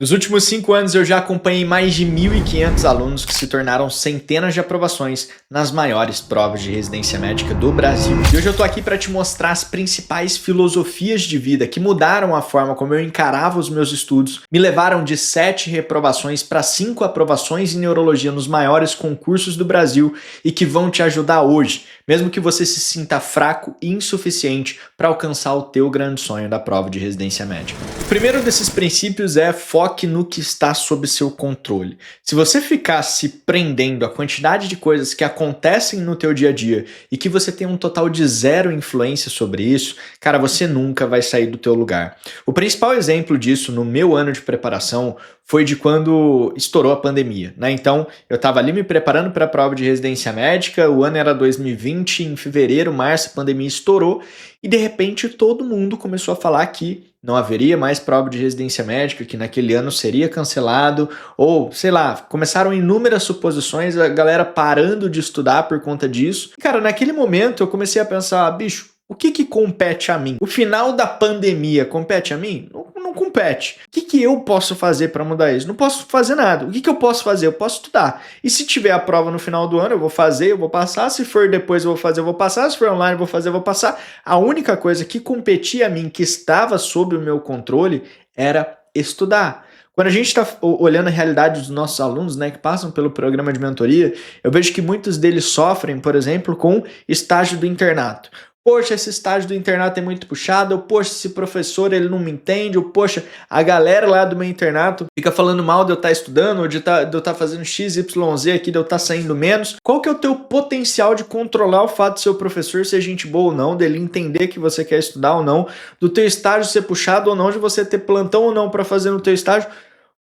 Nos últimos 5 anos, eu já acompanhei mais de 1.500 alunos que se tornaram centenas de aprovações nas maiores provas de residência médica do Brasil. E hoje eu tô aqui para te mostrar as principais filosofias de vida que mudaram a forma como eu encarava os meus estudos, me levaram de 7 reprovações para 5 aprovações em neurologia nos maiores concursos do Brasil e que vão te ajudar hoje, mesmo que você se sinta fraco e insuficiente para alcançar o teu grande sonho da prova de residência médica. O primeiro desses princípios é foque no que está sob seu controle. Se você ficar se prendendo à quantidade de coisas que acontecem no teu dia a dia e que você tem um total de zero influência sobre isso, cara, você nunca vai sair do teu lugar. O principal exemplo disso no meu ano de preparação foi de quando estourou a pandemia, né? Então, eu estava ali me preparando para a prova de residência médica, o ano era 2020, em fevereiro, março, a pandemia estourou e de repente todo mundo começou a falar que não haveria mais prova de residência médica, que naquele ano seria cancelado, ou, sei lá, começaram inúmeras suposições, a galera parando de estudar por conta disso. E, cara, naquele momento eu comecei a pensar, bicho, o que compete a mim? O final da pandemia compete a mim? Não compete. O que eu posso fazer para mudar isso? Não posso fazer nada. O que eu posso fazer? Eu posso estudar. E se tiver a prova no final do ano, eu vou fazer, eu vou passar. Se for depois eu vou fazer, eu vou passar. Se for online eu vou fazer, eu vou passar. A única coisa que competia a mim, que estava sob o meu controle, era estudar. Quando a gente está olhando a realidade dos nossos alunos, né, que passam pelo programa de mentoria, eu vejo que muitos deles sofrem, por exemplo, com estágio do internato. Poxa, esse estágio do internato é muito puxado, ou poxa, esse professor ele não me entende, ou poxa, a galera lá do meu internato fica falando mal de eu estar estudando, ou de eu estar fazendo XYZ aqui, de eu estar saindo menos. Qual que é o teu potencial de controlar o fato de seu professor ser gente boa ou não, dele entender que você quer estudar ou não, do teu estágio ser puxado ou não, de você ter plantão ou não para fazer no teu estágio?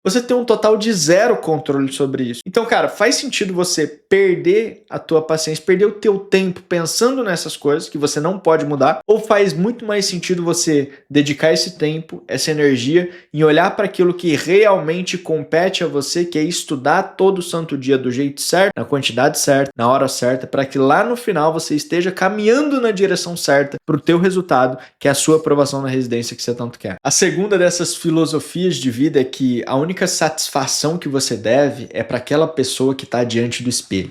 Você tem um total de zero controle sobre isso. Então, cara, faz sentido você perder a tua paciência, perder o teu tempo pensando nessas coisas que você não pode mudar, ou faz muito mais sentido você dedicar esse tempo, essa energia, em olhar para aquilo que realmente compete a você, que é estudar todo santo dia do jeito certo, na quantidade certa, na hora certa, para que lá no final você esteja caminhando na direção certa para o teu resultado, que é a sua aprovação na residência que você tanto quer. A segunda dessas filosofias de vida é que a única satisfação que você deve é para aquela pessoa que está diante do espelho.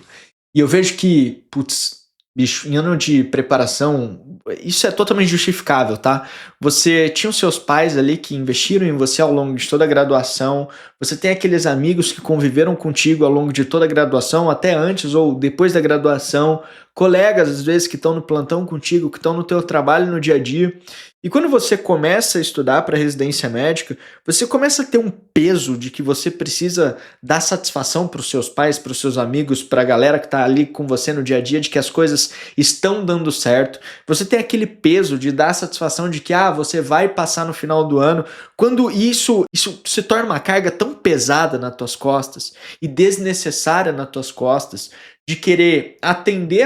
E eu vejo que, putz, bicho, em ano de preparação, isso é totalmente justificável, tá? Você tinha os seus pais ali que investiram em você ao longo de toda a graduação, você tem aqueles amigos que conviveram contigo ao longo de toda a graduação, até antes ou depois da graduação, colegas às vezes que estão no plantão contigo, que estão no teu trabalho no dia a dia. E quando você começa a estudar para residência médica, você começa a ter um peso de que você precisa dar satisfação para os seus pais, para os seus amigos, para a galera que está ali com você no dia a dia, de que as coisas estão dando certo. Você tem aquele peso de dar satisfação de que você vai passar no final do ano, quando isso se torna uma carga tão pesada nas tuas costas e desnecessária nas tuas costas, de querer atender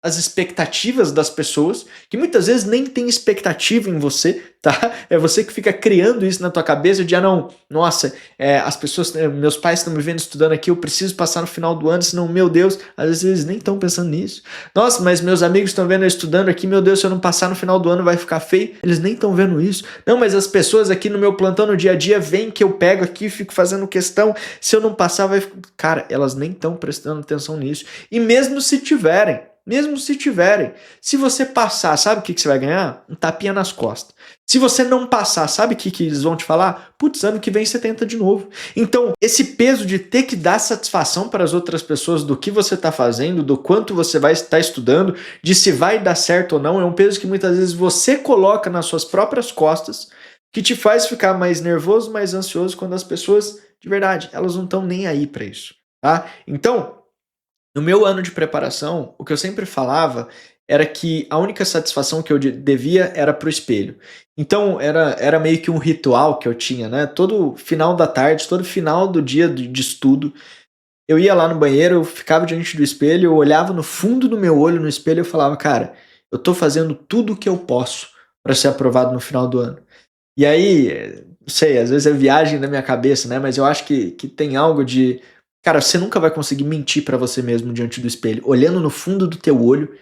as expectativas das pessoas, que muitas vezes nem tem expectativa em você, tá? É você que fica criando isso na tua cabeça de, nossa, as pessoas, meus pais estão me vendo estudando aqui, eu preciso passar no final do ano, senão, meu Deus, às vezes eles nem estão pensando nisso. Nossa, mas meus amigos estão vendo eu estudando aqui, meu Deus, se eu não passar no final do ano vai ficar feio, eles nem estão vendo isso. Não, mas as pessoas aqui no meu plantão no dia a dia veem que eu pego aqui e fico fazendo questão, se eu não passar vai... Cara, elas nem estão prestando atenção nisso. E mesmo se tiverem, se você passar, sabe o que você vai ganhar? Um tapinha nas costas. Se você não passar, sabe o que eles vão te falar? Putz, ano que vem você tenta de novo. Então, esse peso de ter que dar satisfação para as outras pessoas do que você está fazendo, do quanto você vai estar estudando, de se vai dar certo ou não, é um peso que muitas vezes você coloca nas suas próprias costas, que te faz ficar mais nervoso, mais ansioso, quando as pessoas, de verdade, elas não estão nem aí para isso, tá? Então, no meu ano de preparação, o que eu sempre falava era que a única satisfação que eu devia era pro espelho. Então era meio que um ritual que eu tinha, né? Todo final da tarde, todo final do dia de estudo, eu ia lá no banheiro, eu ficava diante do espelho, eu olhava no fundo do meu olho no espelho e eu falava, cara, eu tô fazendo tudo o que eu posso para ser aprovado no final do ano. E aí, não sei, às vezes é viagem da minha cabeça, né? Mas eu acho que tem algo de... Cara, você nunca vai conseguir mentir pra você mesmo diante do espelho, olhando no fundo do teu olho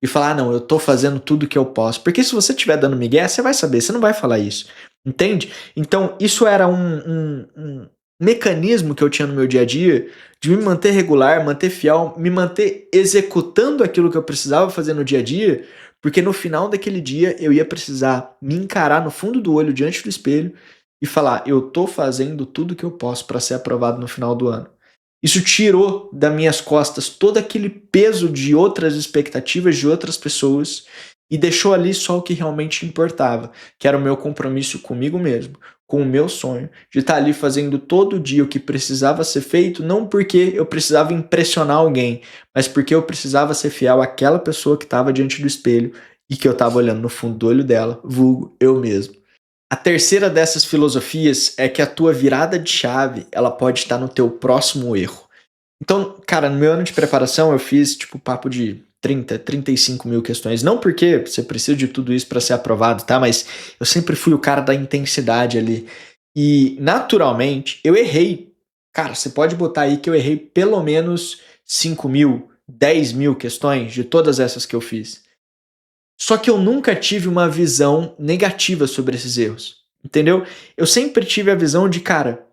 e falar, não, eu tô fazendo tudo o que eu posso. Porque se você estiver dando migué, você vai saber, você não vai falar isso. Entende? Então, isso era um mecanismo que eu tinha no meu dia a dia de me manter regular, manter fiel, me manter executando aquilo que eu precisava fazer no dia a dia, porque no final daquele dia eu ia precisar me encarar no fundo do olho diante do espelho e falar: eu tô fazendo tudo que eu posso para ser aprovado no final do ano. Isso tirou das minhas costas todo aquele peso de outras expectativas de outras pessoas e deixou ali só o que realmente importava, que era o meu compromisso comigo mesmo, com o meu sonho, de estar ali fazendo todo dia o que precisava ser feito, não porque eu precisava impressionar alguém, mas porque eu precisava ser fiel àquela pessoa que estava diante do espelho e que eu estava olhando no fundo do olho dela, vulgo eu mesmo. A terceira dessas filosofias é que a tua virada de chave, ela pode estar no teu próximo erro. Então, cara, no meu ano de preparação eu fiz tipo papo de 35 mil questões. Não porque você precisa de tudo isso para ser aprovado, tá? Mas eu sempre fui o cara da intensidade ali. E, naturalmente, eu errei. Cara, você pode botar aí que eu errei pelo menos 5 mil, 10 mil questões de todas essas que eu fiz. Só que eu nunca tive uma visão negativa sobre esses erros, entendeu? Eu sempre tive a visão de, cara,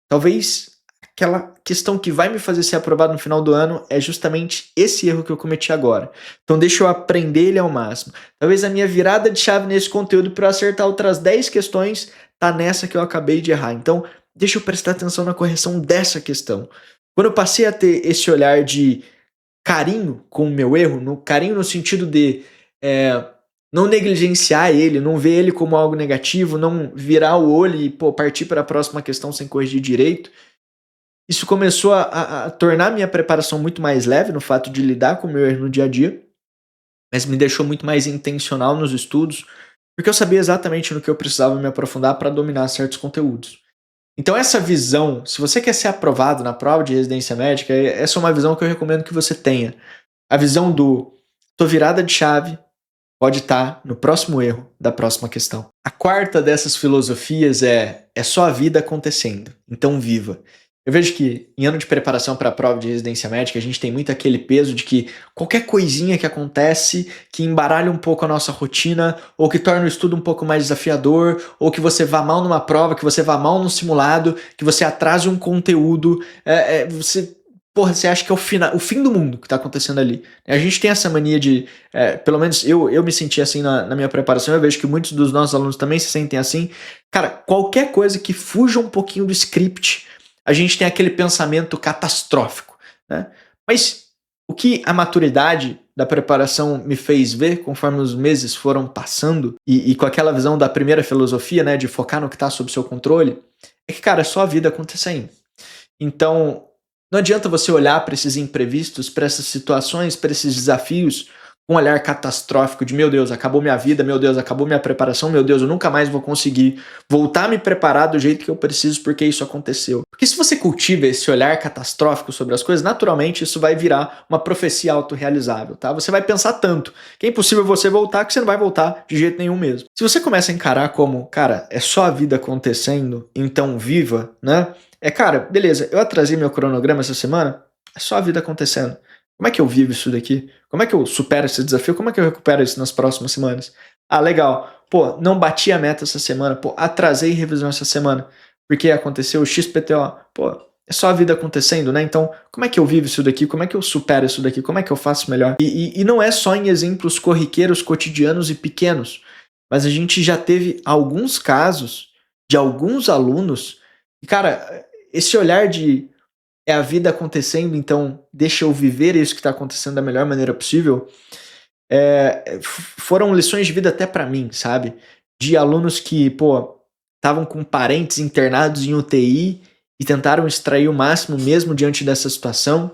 talvez aquela questão que vai me fazer ser aprovado no final do ano é justamente esse erro que eu cometi agora. Então deixa eu aprender ele ao máximo. Talvez a minha virada de chave nesse conteúdo para acertar outras 10 questões tá nessa que eu acabei de errar. Então deixa eu prestar atenção na correção dessa questão. Quando eu passei a ter esse olhar de carinho com o meu erro, no carinho no sentido de é, não negligenciar ele, não ver ele como algo negativo, não virar o olho e partir para a próxima questão sem corrigir direito. Isso começou a tornar minha preparação muito mais leve no fato de lidar com o meu erro no dia a dia, mas me deixou muito mais intencional nos estudos, porque eu sabia exatamente no que eu precisava me aprofundar para dominar certos conteúdos. Então essa visão, se você quer ser aprovado na prova de residência médica, essa é uma visão que eu recomendo que você tenha. A visão do tua virada de chave pode estar no próximo erro da próxima questão. A quarta dessas filosofias é só a vida acontecendo, então viva. Eu vejo que em ano de preparação para a prova de residência médica, a gente tem muito aquele peso de que qualquer coisinha que acontece, que embaralha um pouco a nossa rotina, ou que torna o estudo um pouco mais desafiador, ou que você vá mal numa prova, que você vá mal no simulado, que você atrase um conteúdo, você acha que é o fim do mundo que está acontecendo ali. A gente tem essa mania de, pelo menos eu me senti assim na minha preparação, eu vejo que muitos dos nossos alunos também se sentem assim. Cara, qualquer coisa que fuja um pouquinho do script, a gente tem aquele pensamento catastrófico, né? Mas o que a maturidade da preparação me fez ver, conforme os meses foram passando, e com aquela visão da primeira filosofia, né, de focar no que está sob seu controle, é que, cara, é só a vida acontecendo. Então, não adianta você olhar para esses imprevistos, para essas situações, para esses desafios, com um olhar catastrófico de meu Deus, acabou minha vida, meu Deus, acabou minha preparação, meu Deus, eu nunca mais vou conseguir voltar a me preparar do jeito que eu preciso porque isso aconteceu. Porque se você cultiva esse olhar catastrófico sobre as coisas, naturalmente isso vai virar uma profecia autorrealizável, tá? Você vai pensar tanto que é impossível você voltar que você não vai voltar de jeito nenhum mesmo. Se você começa a encarar como, cara, é só a vida acontecendo, então viva, né? Cara, beleza, eu atrasei meu cronograma essa semana, é só a vida acontecendo. Como é que eu vivo isso daqui? Como é que eu supero esse desafio? Como é que eu recupero isso nas próximas semanas? Ah, legal. Pô, não bati a meta essa semana. Pô, atrasei revisão essa semana. Porque aconteceu o XPTO. Pô, é só a vida acontecendo, né? Então, como é que eu vivo isso daqui? Como é que eu supero isso daqui? Como é que eu faço melhor? E não é só em exemplos corriqueiros, cotidianos e pequenos. Mas a gente já teve alguns casos de alguns alunos. E, cara, esse olhar de é a vida acontecendo, então deixa eu viver isso que está acontecendo da melhor maneira possível. Foram lições de vida até para mim, sabe? De alunos que, pô, estavam com parentes internados em UTI e tentaram extrair o máximo mesmo diante dessa situação.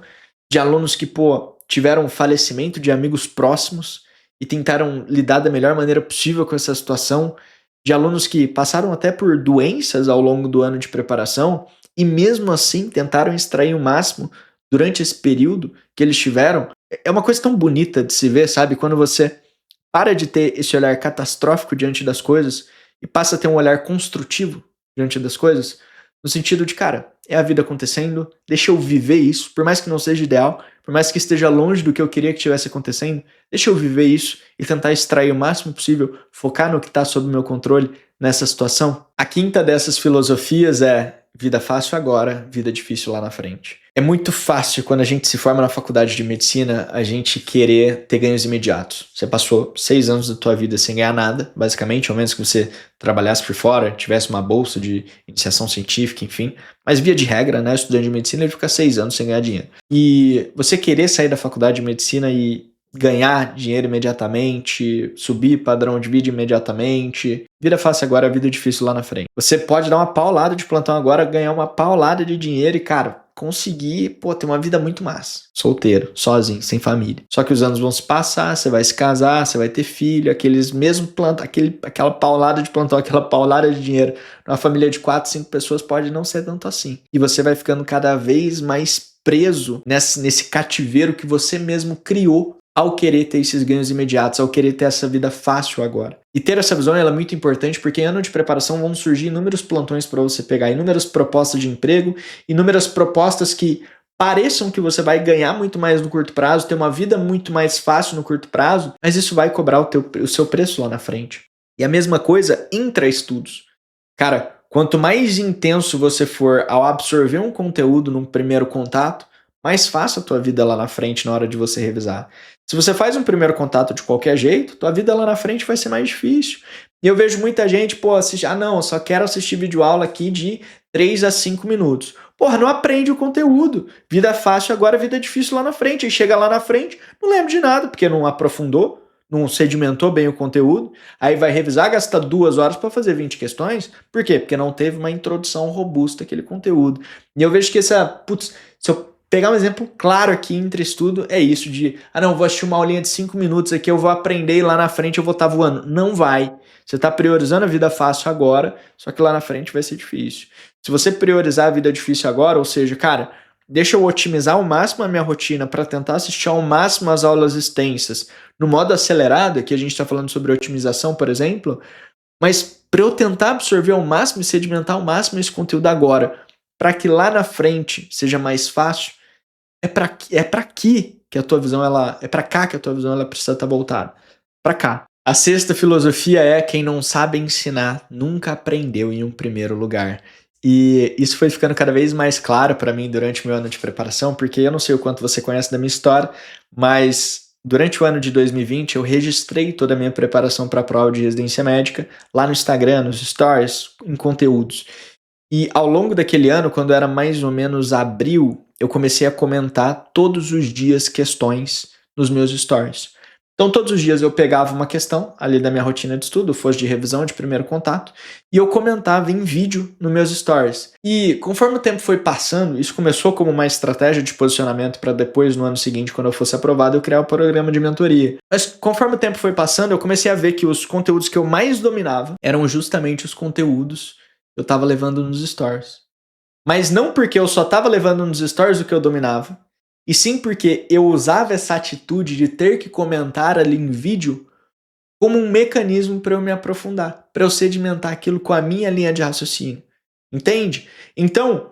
De alunos que, pô, tiveram falecimento de amigos próximos e tentaram lidar da melhor maneira possível com essa situação. De alunos que passaram até por doenças ao longo do ano de preparação e mesmo assim tentaram extrair o máximo durante esse período que eles tiveram. É uma coisa tão bonita de se ver, sabe? Quando você para de ter esse olhar catastrófico diante das coisas e passa a ter um olhar construtivo diante das coisas, no sentido de, cara, é a vida acontecendo, deixa eu viver isso, por mais que não seja ideal, por mais que esteja longe do que eu queria que estivesse acontecendo, deixa eu viver isso e tentar extrair o máximo possível, focar no que está sob meu controle nessa situação? A quinta dessas filosofias é vida fácil agora, vida difícil lá na frente. É muito fácil quando a gente se forma na faculdade de medicina a gente querer ter ganhos imediatos. Você passou 6 anos da tua vida sem ganhar nada, basicamente, ao menos que você trabalhasse por fora, tivesse uma bolsa de iniciação científica, enfim. Mas via de regra, né, o estudante de medicina ele fica 6 anos sem ganhar dinheiro. E você querer sair da faculdade de medicina e ganhar dinheiro imediatamente, subir padrão de vida imediatamente. Vida fácil agora, vida difícil lá na frente. Você pode dar uma paulada de plantão agora, ganhar uma paulada de dinheiro e, cara, conseguir, ter uma vida muito massa. Solteiro, sozinho, sem família. Só que os anos vão se passar, você vai se casar, você vai ter filho, aquela paulada de plantão, aquela paulada de dinheiro numa família de 4, 5 pessoas pode não ser tanto assim. E você vai ficando cada vez mais preso nesse cativeiro que você mesmo criou ao querer ter esses ganhos imediatos, ao querer ter essa vida fácil agora. E ter essa visão ela é muito importante porque em ano de preparação vão surgir inúmeros plantões para você pegar, inúmeras propostas de emprego, inúmeras propostas que pareçam que você vai ganhar muito mais no curto prazo, ter uma vida muito mais fácil no curto prazo, mas isso vai cobrar o seu preço lá na frente. E a mesma coisa intra-estudos. Cara, quanto mais intenso você for ao absorver um conteúdo num primeiro contato, mais fácil a tua vida lá na frente na hora de você revisar. Se você faz um primeiro contato de qualquer jeito, tua vida lá na frente vai ser mais difícil. E eu vejo muita gente, assistir, eu só quero assistir videoaula aqui de 3 a 5 minutos. Não aprende o conteúdo. Vida fácil agora, vida difícil lá na frente. Aí chega lá na frente, não lembra de nada, porque não aprofundou, não sedimentou bem o conteúdo. Aí vai revisar, gasta 2 horas para fazer 20 questões. Por quê? Porque não teve uma introdução robusta àquele conteúdo. E eu vejo que se eu pegar um exemplo claro aqui entre estudo, é isso de, vou assistir uma aulinha de 5 minutos aqui, eu vou aprender e lá na frente eu vou estar voando. Não vai. Você está priorizando a vida fácil agora, só que lá na frente vai ser difícil. Se você priorizar a vida difícil agora, ou seja, cara, deixa eu otimizar ao máximo a minha rotina para tentar assistir ao máximo as aulas extensas no modo acelerado, que a gente está falando sobre otimização, por exemplo, mas para eu tentar absorver ao máximo e sedimentar ao máximo esse conteúdo agora, para que lá na frente seja mais fácil, é para aqui que a tua visão é para cá que a tua visão ela precisa estar voltada. Para cá. A sexta filosofia é quem não sabe ensinar nunca aprendeu em um primeiro lugar. E isso foi ficando cada vez mais claro para mim durante o meu ano de preparação, porque eu não sei o quanto você conhece da minha história, mas durante o ano de 2020 eu registrei toda a minha preparação para a prova de residência médica lá no Instagram, nos stories, em conteúdos. E ao longo daquele ano, quando era mais ou menos abril, eu comecei a comentar todos os dias questões nos meus stories. Então todos os dias eu pegava uma questão ali da minha rotina de estudo, fosse de revisão, de primeiro contato, e eu comentava em vídeo nos meus stories. E conforme o tempo foi passando, isso começou como uma estratégia de posicionamento para depois, no ano seguinte, quando eu fosse aprovado, eu criar o programa de mentoria. Mas conforme o tempo foi passando, eu comecei a ver que os conteúdos que eu mais dominava eram justamente os conteúdos que eu estava levando nos stories. Mas não porque eu só estava levando nos stories o que eu dominava, e sim porque eu usava essa atitude de ter que comentar ali em vídeo como um mecanismo para eu me aprofundar, para eu sedimentar aquilo com a minha linha de raciocínio. Entende? Então,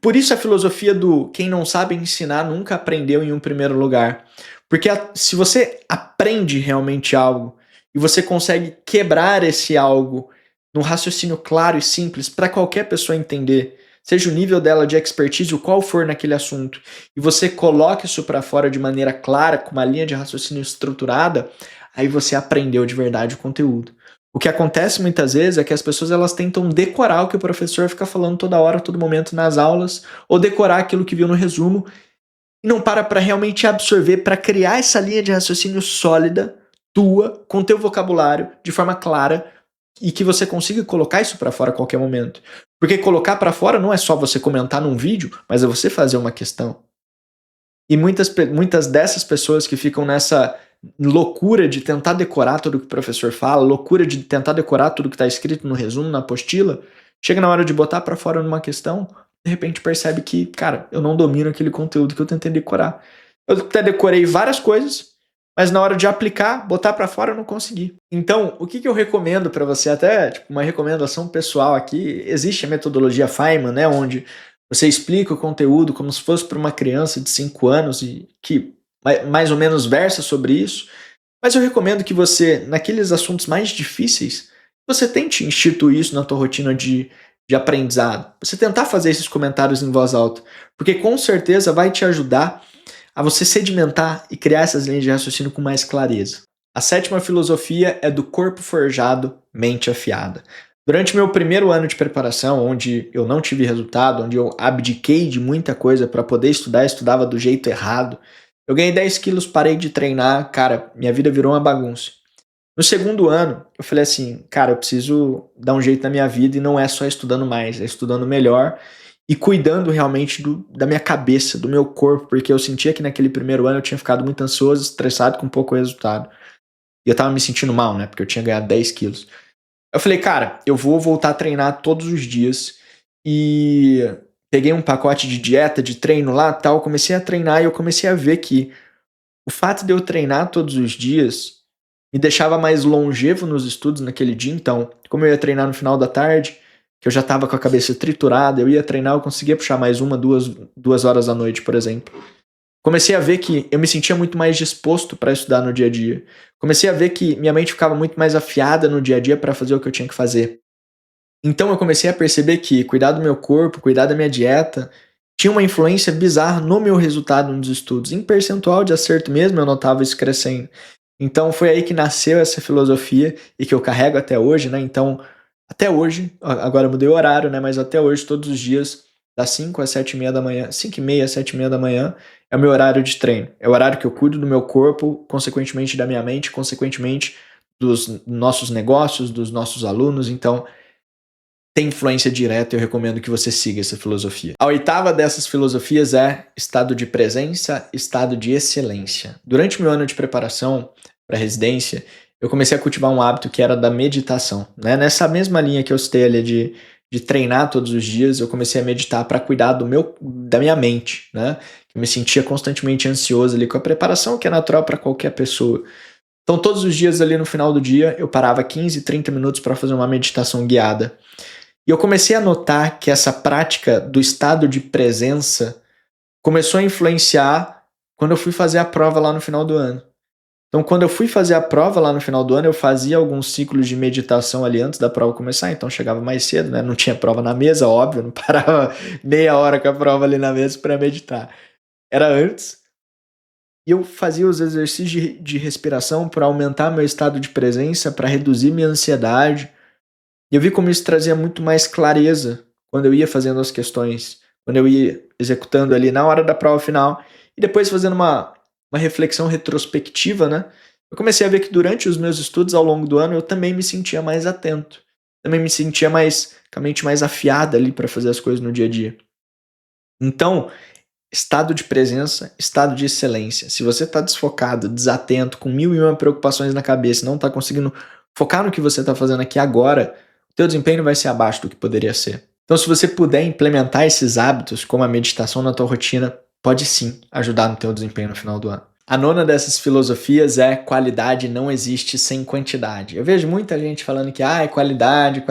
por isso a filosofia do quem não sabe ensinar nunca aprendeu em um primeiro lugar. Porque se você aprende realmente algo e você consegue quebrar esse algo num raciocínio claro e simples para qualquer pessoa entender, seja o nível dela de expertise, o qual for naquele assunto, e você coloca isso para fora de maneira clara, com uma linha de raciocínio estruturada, aí você aprendeu de verdade o conteúdo. O que acontece muitas vezes é que as pessoas elas tentam decorar o que o professor fica falando toda hora, todo momento nas aulas, ou decorar aquilo que viu no resumo, e não para realmente absorver, para criar essa linha de raciocínio sólida, tua, com teu vocabulário, de forma clara, e que você consiga colocar isso para fora a qualquer momento. Porque colocar para fora não é só você comentar num vídeo, mas é você fazer uma questão. E muitas dessas pessoas que ficam nessa loucura de tentar decorar tudo que o professor fala, loucura de tentar decorar tudo que está escrito no resumo, na apostila, chega na hora de botar para fora numa questão, de repente percebe que, cara, eu não domino aquele conteúdo que eu tentei decorar. Eu até decorei várias coisas, mas na hora de aplicar, botar para fora eu não consegui. Então, o que eu recomendo para você, até uma recomendação pessoal aqui, existe a metodologia Feynman, né, onde você explica o conteúdo como se fosse para uma criança de 5 anos e que mais ou menos versa sobre isso, mas eu recomendo que você, naqueles assuntos mais difíceis, Você tente instituir isso na tua rotina de aprendizado. Você tentar fazer esses comentários em voz alta. Porque com certeza vai te ajudar a você sedimentar e criar essas linhas de raciocínio com mais clareza. A sétima filosofia é do corpo forjado, mente afiada. Durante meu primeiro ano de preparação, onde eu não tive resultado, onde eu abdiquei de muita coisa para poder estudar, estudava do jeito errado, eu ganhei 10 quilos, parei de treinar, cara, minha vida virou uma bagunça. No segundo ano, eu falei assim, cara, eu preciso dar um jeito na minha vida e não é só estudando mais, é estudando melhor e cuidando realmente da minha cabeça, do meu corpo, porque eu sentia que naquele primeiro ano eu tinha ficado muito ansioso, estressado com pouco resultado. E eu tava me sentindo mal, né, porque eu tinha ganhado 10 quilos. Eu falei, cara, eu vou voltar a treinar todos os dias e peguei um pacote de dieta, de treino lá, tal, comecei a treinar e eu comecei a ver que o fato de eu treinar todos os dias me deixava mais longevo nos estudos naquele dia. Então, como eu ia treinar no final da tarde, que eu já estava com a cabeça triturada, eu ia treinar, eu conseguia puxar mais uma, duas horas à noite, por exemplo. Comecei a ver que eu me sentia muito mais disposto para estudar no dia a dia. Comecei a ver que minha mente ficava muito mais afiada no dia a dia para fazer o que eu tinha que fazer. Então eu comecei a perceber que cuidar do meu corpo, cuidar da minha dieta, tinha uma influência bizarra no meu resultado nos estudos. Em percentual de acerto mesmo, eu notava isso crescendo. Então foi aí que nasceu essa filosofia e que eu carrego até hoje, né? Então, até hoje, agora eu mudei o horário, né? Mas até hoje, todos os dias, das 5 às 7h30 da manhã, 5h30 às 7h30 da manhã, é o meu horário de treino. É o horário que eu cuido do meu corpo, consequentemente da minha mente, consequentemente dos nossos negócios, dos nossos alunos. Então, tem influência direta, eu recomendo que você siga essa filosofia. A oitava dessas filosofias é estado de presença, estado de excelência. Durante meu ano de preparação para residência, eu comecei a cultivar um hábito que era da meditação, né? Nessa mesma linha que eu citei ali de treinar todos os dias, eu comecei a meditar para cuidar da minha mente, né? Eu me sentia constantemente ansioso ali com a preparação, que é natural para qualquer pessoa. Então, todos os dias ali no final do dia, eu parava 15, 30 minutos para fazer uma meditação guiada. E eu comecei a notar que essa prática do estado de presença começou a influenciar quando eu fui fazer a prova lá no final do ano. Então, quando eu fui fazer a prova lá no final do ano, eu fazia alguns ciclos de meditação ali antes da prova começar, então chegava mais cedo, né? Não tinha prova na mesa, óbvio, não parava meia hora com a prova ali na mesa para meditar. Era antes. E eu fazia os exercícios de respiração para aumentar meu estado de presença, para reduzir minha ansiedade. E eu vi como isso trazia muito mais clareza quando eu ia fazendo as questões, quando eu ia executando ali na hora da prova final e depois fazendo uma reflexão retrospectiva, né? Eu comecei a ver que durante os meus estudos ao longo do ano eu também me sentia mais atento, também me sentia com a mente mais afiada ali para fazer as coisas no dia a dia. Então, estado de presença, estado de excelência. Se você está desfocado, desatento, com 1001 preocupações na cabeça, não está conseguindo focar no que você está fazendo aqui agora, o teu desempenho vai ser abaixo do que poderia ser. Então, se você puder implementar esses hábitos, como a meditação na tua rotina, pode sim ajudar no teu desempenho no final do ano. A nona dessas filosofias é qualidade não existe sem quantidade. Eu vejo muita gente falando que é qualidade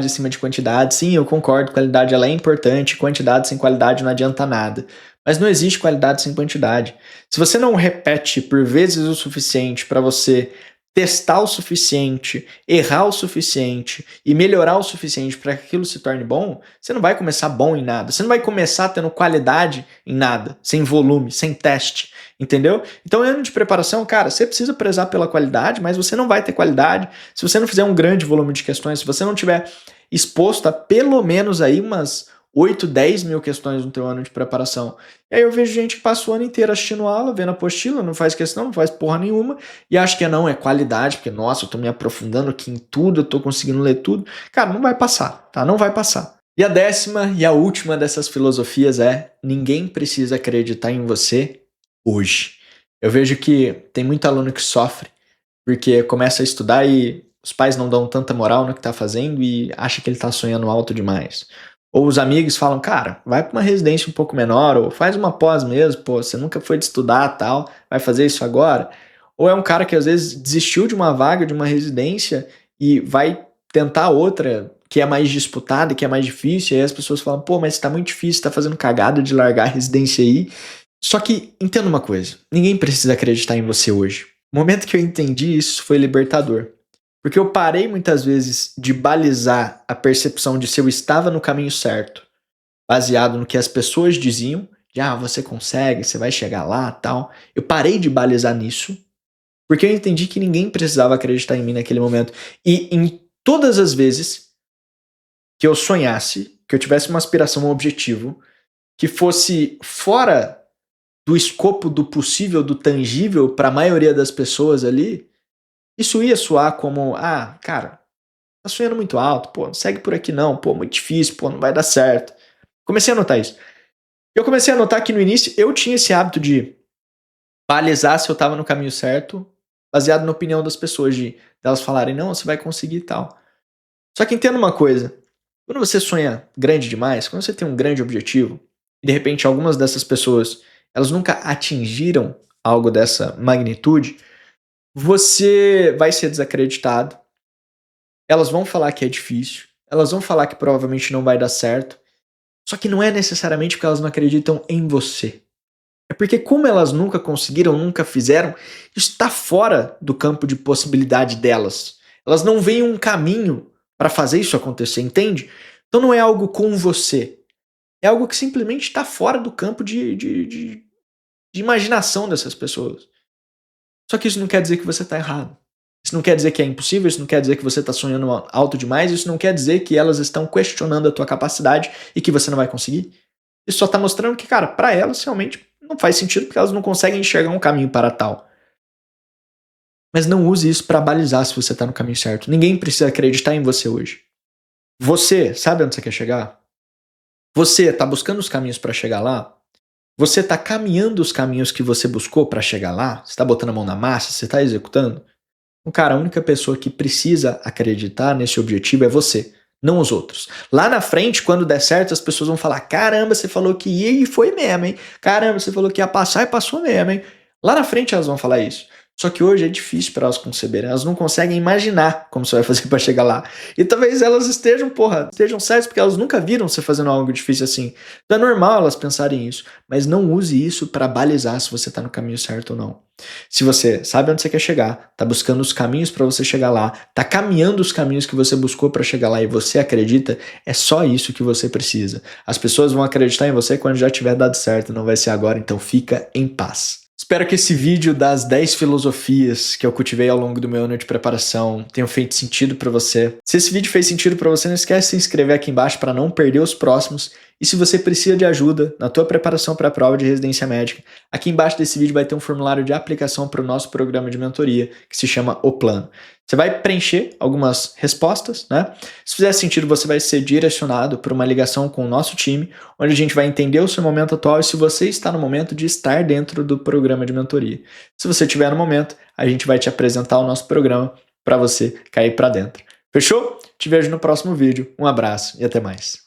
acima de quantidade. Sim, eu concordo, qualidade ela é importante, quantidade sem qualidade não adianta nada. Mas não existe qualidade sem quantidade. Se você não repete por vezes o suficiente para você testar o suficiente, errar o suficiente e melhorar o suficiente para que aquilo se torne bom, você não vai começar bom em nada. Você não vai começar tendo qualidade em nada, sem volume, sem teste, entendeu? Então, ano de preparação, cara, você precisa prezar pela qualidade, mas você não vai ter qualidade se você não fizer um grande volume de questões, se você não tiver exposto a pelo menos aí umas 8, 10 mil questões no teu ano de preparação. E aí eu vejo gente que passa o ano inteiro assistindo aula, vendo a apostila, não faz questão, não faz porra nenhuma, e acha que não, é qualidade, porque, nossa, eu tô me aprofundando aqui em tudo, eu tô conseguindo ler tudo. Cara, não vai passar, tá? Não vai passar. E a décima e a última dessas filosofias é: ninguém precisa acreditar em você hoje. Eu vejo que tem muito aluno que sofre, porque começa a estudar e os pais não dão tanta moral no que tá fazendo e acha que ele tá sonhando alto demais. Ou os amigos falam, cara, vai para uma residência um pouco menor, ou faz uma pós mesmo, pô, você nunca foi de estudar tal, vai fazer isso agora. Ou é um cara que às vezes desistiu de uma vaga, de uma residência, e vai tentar outra que é mais disputada, que é mais difícil, e aí as pessoas falam, pô, mas tá muito difícil, tá fazendo cagada de largar a residência aí. Só que, entenda uma coisa, ninguém precisa acreditar em você hoje. O momento que eu entendi isso foi libertador. Porque eu parei muitas vezes de balizar a percepção de se eu estava no caminho certo, baseado no que as pessoas diziam, de você consegue, você vai chegar lá, tal. Eu parei de balizar nisso, porque eu entendi que ninguém precisava acreditar em mim naquele momento. E em todas as vezes que eu sonhasse, que eu tivesse uma aspiração, um objetivo, que fosse fora do escopo do possível, do tangível para a maioria das pessoas ali, isso ia soar como, cara, tá sonhando muito alto, pô, não segue por aqui não, pô, muito difícil, pô, não vai dar certo. Comecei a notar isso. Eu comecei a notar que no início eu tinha esse hábito de balizar se eu tava no caminho certo, baseado na opinião das pessoas, de elas falarem, não, você vai conseguir e tal. Só que entenda uma coisa, quando você sonha grande demais, quando você tem um grande objetivo, e de repente algumas dessas pessoas, elas nunca atingiram algo dessa magnitude, você vai ser desacreditado, elas vão falar que é difícil, elas vão falar que provavelmente não vai dar certo, só que não é necessariamente porque elas não acreditam em você. É porque como elas nunca conseguiram, nunca fizeram, isso está fora do campo de possibilidade delas. Elas não veem um caminho para fazer isso acontecer, entende? Então não é algo com você. É algo que simplesmente está fora do campo de imaginação dessas pessoas. Só que isso não quer dizer que você está errado. Isso não quer dizer que é impossível, isso não quer dizer que você está sonhando alto demais, isso não quer dizer que elas estão questionando a tua capacidade e que você não vai conseguir. Isso só está mostrando que, cara, para elas realmente não faz sentido porque elas não conseguem enxergar um caminho para tal. Mas não use isso para balizar se você está no caminho certo. Ninguém precisa acreditar em você hoje. Você sabe onde você quer chegar? Você está buscando os caminhos para chegar lá? Você está caminhando os caminhos que você buscou para chegar lá? Você está botando a mão na massa? Você está executando? Então, cara, a única pessoa que precisa acreditar nesse objetivo é você, não os outros. Lá na frente, quando der certo, as pessoas vão falar: caramba, você falou que ia e foi mesmo, hein? Caramba, você falou que ia passar e passou mesmo, hein? Lá na frente elas vão falar isso. Só que hoje é difícil para elas conceberem, elas não conseguem imaginar como você vai fazer para chegar lá. E talvez elas estejam certas porque elas nunca viram você fazendo algo difícil assim. Então é normal elas pensarem isso, mas não use isso para balizar se você está no caminho certo ou não. Se você sabe onde você quer chegar, tá buscando os caminhos para você chegar lá, tá caminhando os caminhos que você buscou para chegar lá e você acredita, é só isso que você precisa. As pessoas vão acreditar em você quando já tiver dado certo, não vai ser agora, então fica em paz. Espero que esse vídeo das 10 filosofias que eu cultivei ao longo do meu ano de preparação tenha feito sentido para você. Se esse vídeo fez sentido para você, não esquece de se inscrever aqui embaixo para não perder os próximos. E se você precisa de ajuda na tua preparação para a prova de residência médica, aqui embaixo desse vídeo vai ter um formulário de aplicação para o nosso programa de mentoria, que se chama O Plano. Você vai preencher algumas respostas, né? Se fizer sentido, você vai ser direcionado para uma ligação com o nosso time, onde a gente vai entender o seu momento atual e se você está no momento de estar dentro do programa de mentoria. Se você estiver no momento, a gente vai te apresentar o nosso programa para você cair para dentro. Fechou? Te vejo no próximo vídeo. Um abraço e até mais.